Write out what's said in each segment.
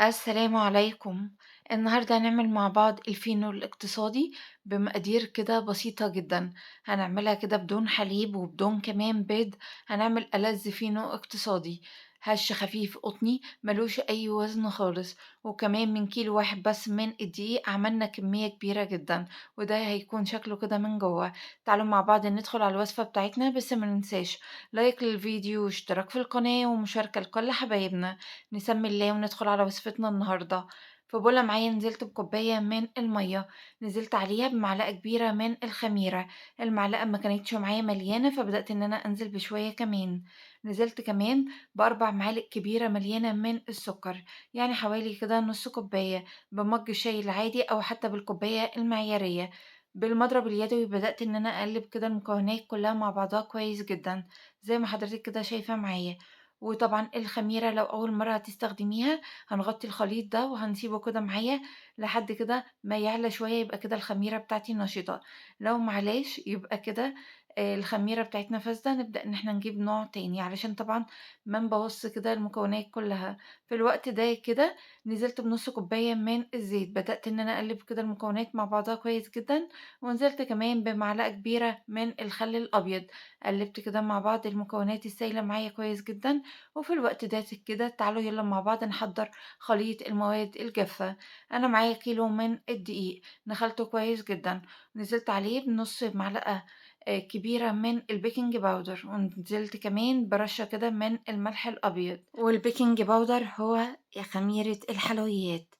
السلام عليكم. النهاردة هنعمل مع بعض الفينو الاقتصادي بمقادير كده بسيطة جدا. هنعملها كده بدون حليب وبدون كمان بيض. هنعمل ألذ فينو اقتصادي هش خفيف قطني ملوش أي وزن خالص. وكمان من كيلو واحد بس من الدقيق عملنا كمية كبيرة جدا، وده هيكون شكله كده من جوه. تعالوا مع بعض ندخل على الوصفة بتاعتنا، بس ما ننساش لايك للفيديو واشتراك في القناة ومشاركة لكل حبايبنا. نسمي الله وندخل على وصفتنا النهاردة. في بولة معايا نزلت بكوباية من المية، نزلت عليها بمعلقة كبيرة من الخميرة. المعلقة ما كانتش معايا مليانة فبدأت ان انا انزل بشوية كمان. نزلت كمان بأربع معالق كبيرة مليانة من السكر، يعني حوالي كده نص كوباية، بمج الشاي العادي او حتى بالكوباية المعيارية. بالمضرب اليدوي بدأت ان انا اقلب كده المكونات كلها مع بعضها كويس جدا، زي ما حضرتك كده شايفة معايا. وطبعًا الخميرة لو أول مرّة هتستخدميها هنغطّي الخليط ده وهنسيبه كده معايا لحد كده ما يعلى شوية، يبقى كده الخميرة بتاعتي نشيطة. لو ما علاش يبقى كده الخميرة بتاعتنا فاسدة، نبدأ إن إحنا نجيب نوع تاني علشان طبعًا ما نبوظش كده المكونات كلّها. في الوقت ده كده نزلت بنُص كوباية من الزيت، بدأت إن أنا أقلّب كده المكونات مع بعضها كويس جدًا، ونزلت كمان بمعلقة كبيرة من الخل الأبيض. قلّبت كده مع بعض المكونات السايلة معايا كويس جدًا. وفي الوقت ده كده تعالوا يالّا مع بعض نحضّر خليط المواد الجافة. أنا معايا كيلو من الدقيق، نخلته كويس جدًا، نزلت عليه بنُص معلقة كبيرة من البيكنج باودر، ونزلت كمان برشة كده من الملح الأبيض، والبيكنج باودر هو خميرة الحلويات.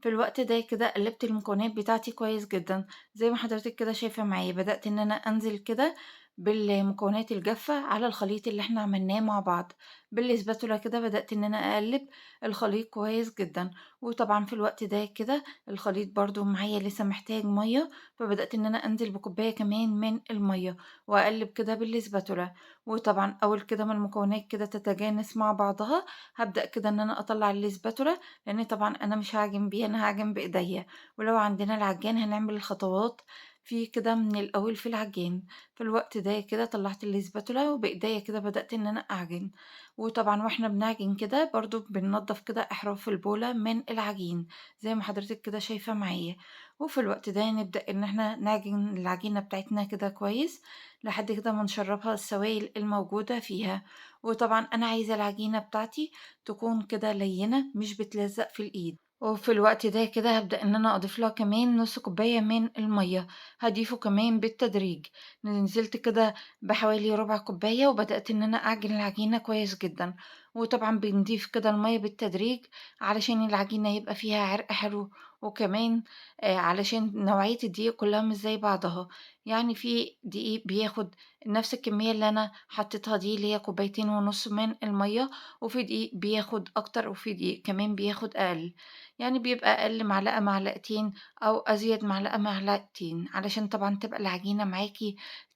في الوقت ده كده قلّبت المكونات بتاعتي كويس جدًا، زي ما حضرتِك كده شايفة معايا. بدأت إن أنا أنزل كده بالمكونات الجافة على الخليط اللي إحنا عملناه مع بعض. بالإسباتولا كده بدأت إن أنا أقلّب الخليط كويس جدًا. وطبعًا في الوقت ده كده الخليط برضه معايا لسه محتاج مَيّة، فبدأت إن أنا أنزل بكوباية كمان من المَيّة وأقلّب كده بالإسباتولا. وطبعًا أول كده ما المكونات كده تتجانس مع بعضها، هابدأ كده إن أنا أطلّع الإسباتولا، لإن طبعًا أنا مش هاعجن بيه، أنا هاعجن بإيديّا. ولو عندنا العجان هنعمل الخطوات فيه كده من الأول في العجين. في الوقت ده كده طلّعت الإسباتولا وبإيديّا كده بدأت إن أنا أعجن. وطبعًا وإحنا بنعجن كده برضه بننضّف كده أحراف البولة من العجين، زي ما حضرتِك كده شايفة معايا. وفي الوقت ده نبدأ إن إحنا نعجن العجينة بتاعتنا كده كويس، لحد كده ما نشرّبها السوائل الموجودة فيها. وطبعًا أنا عايزة العجينة بتاعتي تكون كده ليّنة مش بتلزّق في الإيد. وفي الوقت ده كده هابدأ إن أنا أضيف لها كمان نُص كوباية من المَيّة، هاضيفه كمان بالتدريج. نزلت كده بحوالي ربع كوباية وبدأت إن أنا أعجن العجينة كويس جدًا. وطبعًا بنضيف كده المَيّة بالتدريج علشان العجينة يبقى فيها عرق حلو، وكمان علشان نوعية الدقيق كلّها مش زي بعضها. يعني في دقيق بياخد نفس الكمية اللي أنا حطيتها دي اللي هي كوبايتين ونُص من المَيّة، وفي دقيق بياخد أكتر، وفي دقيق كمان بياخد أقل. يعني بيبقى أقل معلقة، معلقتين، أو أزيد معلقة، معلقتين، علشان طبعًا تبقى العجينة معاكِ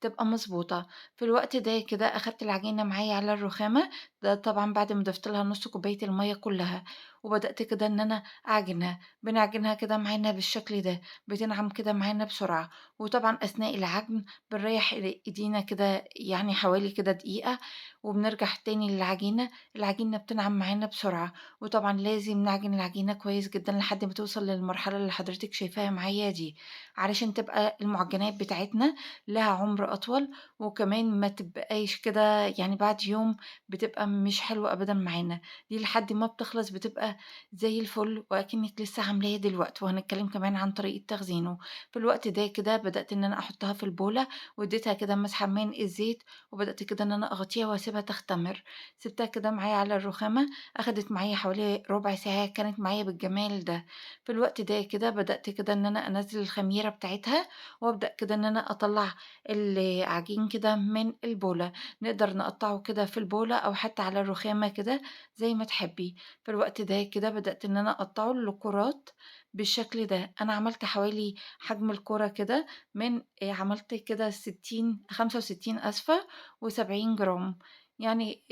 تبقى مضبوطة. في الوقت ده كده أخدت العجينة معايا على الرخامة، ده طبعًا بعد ما ضِفت لها نُص كوباية المَيّة كلّها، وبدأت كده إن أنا أعجنها. بنعجنها كده معانا بالشكل ده، بتنعم كده معانا بسرعة. وطبعًا أثناء العجن بنريّح إيدينا كده يعني حوالي كده دقيقة، وبنرجع تاني للعجينة. العجينة بتنعم معانا بسرعة. وطبعًا لازم نعجن العجينة كويس جدًا لحد ما توصل للمرحلة اللي حضرتِك شايفاها معايا دي، علشان تبقى المعجنات بتاعتنا لها عُمر أطول، وكمان ما تبقاش كده يعني بعد يوم بتبقى مش حلوة أبدًا معانا. دي لحد ما بتخلص بتبقى زي الفل وأكنِّك لسه عاملاها دلوقتي، وهنتكلم كمان عن طريقة تخزينه. في الوقت ده كده بدأت إن أنا أحطها في البولة، واديتها كده مسحة من الزيت، وبدأت كده إن أنا أغطيها وأسيبها تختمر. سِبتها كده معايا على الرخامة، أخدت معايا حوالي ربع ساعة، كانت معايا بالجمال ده. في الوقت ده كده بدأت كده إن أنا أنزّل الخميرة بتاعتها، وأبدأ كده إن أنا أطلّع العجين كده من البولة. نقدر نقطّعه كده في البولة أو حتى على الرخامة كده زي ما تحبّي. في الوقت ده كده بدأت إن أنا أقطّعه لكرات بالشكل ده. أنا عملت حوالي حجم الكورة كده من عملت كده 60 65 آسفة و70 جرام، يعني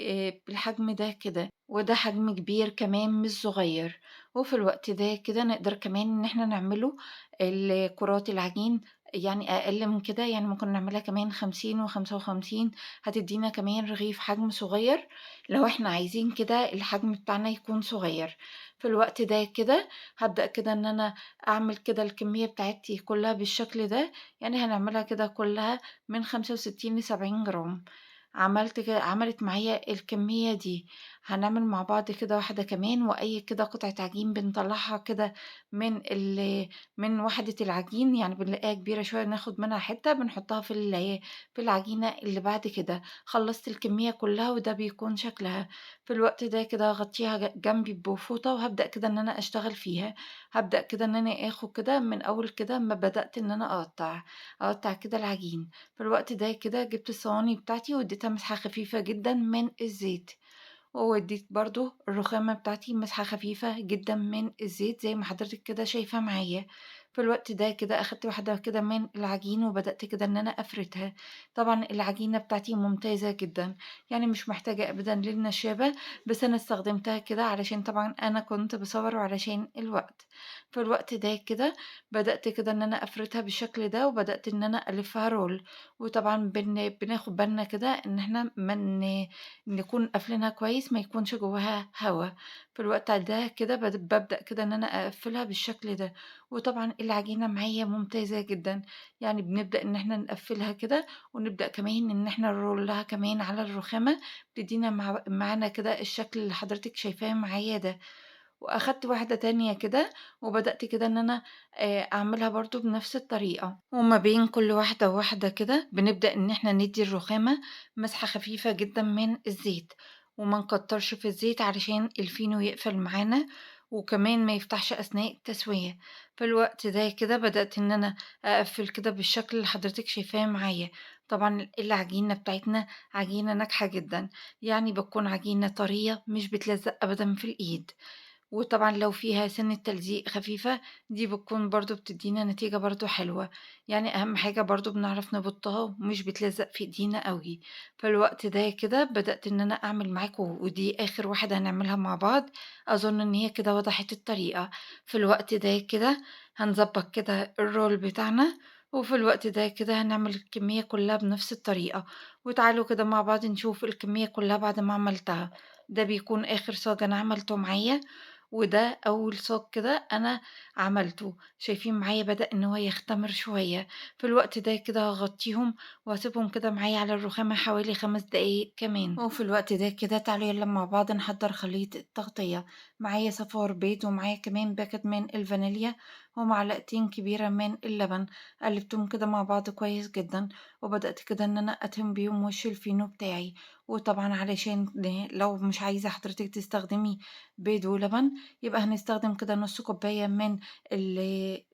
بالحجم ده كده. وده حجم كبير كمان مش صغير. وفي الوقت ده كده نقدر كمان إن إحنا نعمله كرات العجين يعني أقل من كده، يعني ممكن نعملها كمان 50 و55، هتدّينا كمان رغيف حجم صغير لو إحنا عايزين كده الحجم بتاعنا يكون صغير. في الوقت ده كده هابدأ كده إن أنا أعمل كده الكمية بتاعتي كلّها بالشكل ده، يعني هنعملها كده كلّها من 65 ل70 جرام. عملت معايا الكمية دي، هنعمل مع بعض كده واحدة كمان، وأي كده قطعة عجين بنطلّعها كده من وحدة العجين، يعني بنلاقيها كبيرة شوية ناخد منها حتّة بنحطها في العجينة اللي بعد كده. خلّصت الكمية كلّها وده بيكون شكلها. في الوقت ده كده هاغطّيها جنبي بفوطة وهابدأ كده إن أنا أشتغل فيها. هابدأ كده إن أنا آخُد كده من أول كده أمّا بدأت إن أنا أقطّع كده العجين. في الوقت ده كده جِبت الصواني بتاعتي وادّيتها مسحة خفيفة جدًا من الزيت. وادّيت برضه الرخامة بتاعتي مسحة خفيفة جدًا من الزيت زي ما حضرتِك كده شايفة معايا. في الوقت ده كده أخدت واحدة كده من العجين وبدأت كده إن أنا أفردها. طبعًا العجينة بتاعتي ممتازة جدًا، يعني مش محتاجة أبدًا للنشابة، بس أنا استخدمتها كده علشان طبعًا أنا كنت باصوّر وعلشان الوقت. في الوقت ده كده بدأت كده إن أنا أفردها بالشكل ده وبدأت إن أنا ألفّها رول. وطبعًا بناخد بالنا كده إن إحنا ما نكون قافلينها كويس ما يكونش جواها هوا. في الوقت ده كده بابدأ كده إن أنا أقفّلها بالشكل ده. وطبعًا العجينة معايا ممتازة جدًا، يعني بنبدأ إن إحنا نقفّلها كده ونبدأ كمان إن إحنا نرُوّلها كمان على الرخامة، بتدّينا معانا كده الشكل اللي حضرتِك شايفاه معايا ده. وأخدت واحدة تانية كده، وبدأت كده إن أنا أعملها برضه بنفس الطريقة، وما بين كل واحدة وواحدة كده بنبدأ إن إحنا ندّي الرخامة مسحة خفيفة جدًا من الزيت، وما نكتّرش في الزيت علشان الفينو يقفل معانا، وكمان ما يفتحش أثناء التسوية. في الوقت ده كده بدأت إن أنا أقفّل كده بالشكل اللي حضرتِك شايفاه معايا. طبعًا العجينة بتاعتنا عجينة ناجحة جدًا، يعني بتكون عجينة طرية مش بتلزق أبدًا في الإيد. وطبعًا لو فيها سِنّة تلزيق خفيفة، دي بتكون برضه بتدّينا نتيجة برضه حلوة، يعني أهم حاجة برضه بنعرف نبُطّها ومش بتلزق في إيدينا أوي. فالوقت ده كده بدأت إن أنا أعمل معاكم ودي آخر واحدة هنعملها مع بعض، أظن إن هي كده وضحت الطريقة. في الوقت ده كده هنضبّط كده الroll بتاعنا، وفي الوقت ده كده هنعمل الكمية كلّها بنفس الطريقة. وتعالوا كده مع بعض نشوف الكمية كلّها بعد ما عملتها. ده بيكون آخر صاج أنا عملته معايا. وده أول صاج كده أنا عملته. شايفين معايا بدأ إن هو يختمر شوية. في الوقت ده كده هاغطّيهم وهاسيبهم كده معايا على الرخامة حوالي 5 دقايق كمان. وفي الوقت ده كده تعالوا يالّا مع بعض نحضّر خليط التغطية. معايا صفار بيض ومعايا كمان باكت من الفانيليا ومعلقتين كبيرة من اللبن. قلّبتهم كده مع بعض كويس جدًا، وبدأت كده إن أنا أدهن بيهم وش الفينو بتاعي. وطبعًا علشان لو مش عايزة حضرتِك تستخدمي بيض ولبن، يبقى هنستخدم كده نُص كوباية من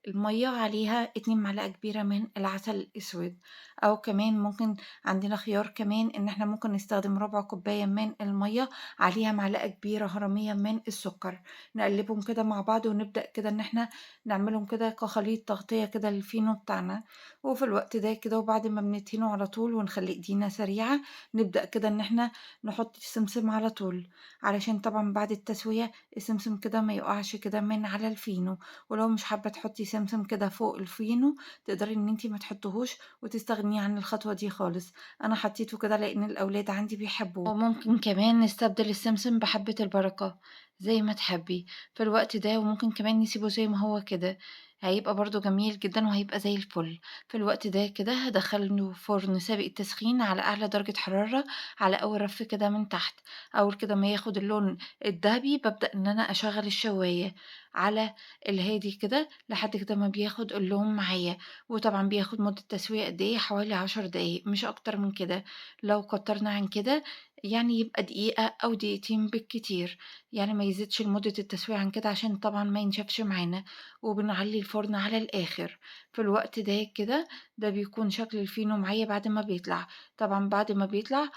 المَيّة عليها 2 معلقة كبيرة من العسل الأسود. أو كمان ممكن عندنا خيار كمان إن إحنا ممكن نستخدم ربع كوباية من المَيّة عليها معلقة كبيرة هرمية من السكر. نقلّبهم كده مع بعض ونبدأ كده إن إحنا نعملهم كده كخليط تغطية كده للفينو بتاعنا. وفي الوقت ده كده وبعد ما بندهنه على طول ونخلّي إيدينا سريعة، نبدأ كده إن إحنا نحط السمسم على طول، علشان طبعًا بعد التسوية السمسم كده ما يقعش كده من على الفينو. ولو مش حابة تحطي سمسم كده فوق الفينو تقدري إن أنتِ ما تحطيهوش وتستغني عن الخطوة دي خالص. أنا حطيته كده لإن الأولاد عندي بيحبوه. وممكن كمان نستبدل السمسم بحبة البركة زي ما تحبي في الوقت ده، وممكن كمان نسيبه زي ما هو كده، هيبقى برضه جميل جدًا وهيبقى زي الفل. في الوقت ده كده هادخّله فرن سابق التسخين على أعلى درجة حرارة على أول رف كده من تحت. أول كده ما ياخد اللون الدهبي بابدأ إن أنا أشغّل الشواية على الهادي كده لحد كده ما بياخد اللون معايا. وطبعًا بياخد مدة تسوية قد إيه، حوالي 10 دقايق مش أكتر من كده. لو كتّرنا عن كده يعني يبقى دقيقة أو دقيقتين بالكتير، يعني ما يزيدش لمدة التسوية عن كده عشان طبعًا ما ينشفش معانا. وبنعلّي الفرن على الآخر. في الوقت ده كده ده بيكون شكل الفينو معايا بعد ما بيطلع. طبعًا بعد ما بيطلع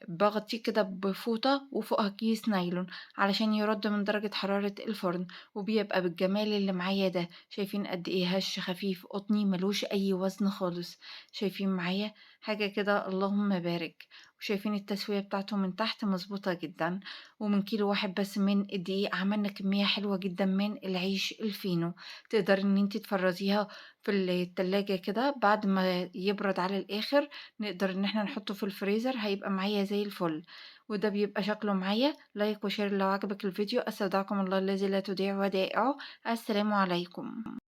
باغطيه كده بفوطة وفوقها كيس نايلون علشان يرد من درجة حرارة الفرن. وبيبقى بالجمال اللي معايا ده. شايفين قد إيه هش خفيف قطني ما لوش أي وزن خالص. شايفين معايا حاجة كده اللهم بارك. وشايفين التسوية بتاعته من تحت مضبوطة جدًا. ومن كيلو واحد بس من الدقيق عملنا كمية حلوة جدًا من العيش الفينو. تقدري إن أنتِ تفرّزيها في التلاجة كده بعد ما يبرد على الآخر، نقدر إن إحنا نحطه في الفريزر هيبقى معايا زي الفل. وده بيبقى شكله معايا. لايك وشير لو عجبك الفيديو. أستودعكم الله الذي لا تضيع ودائعه. السلام عليكم.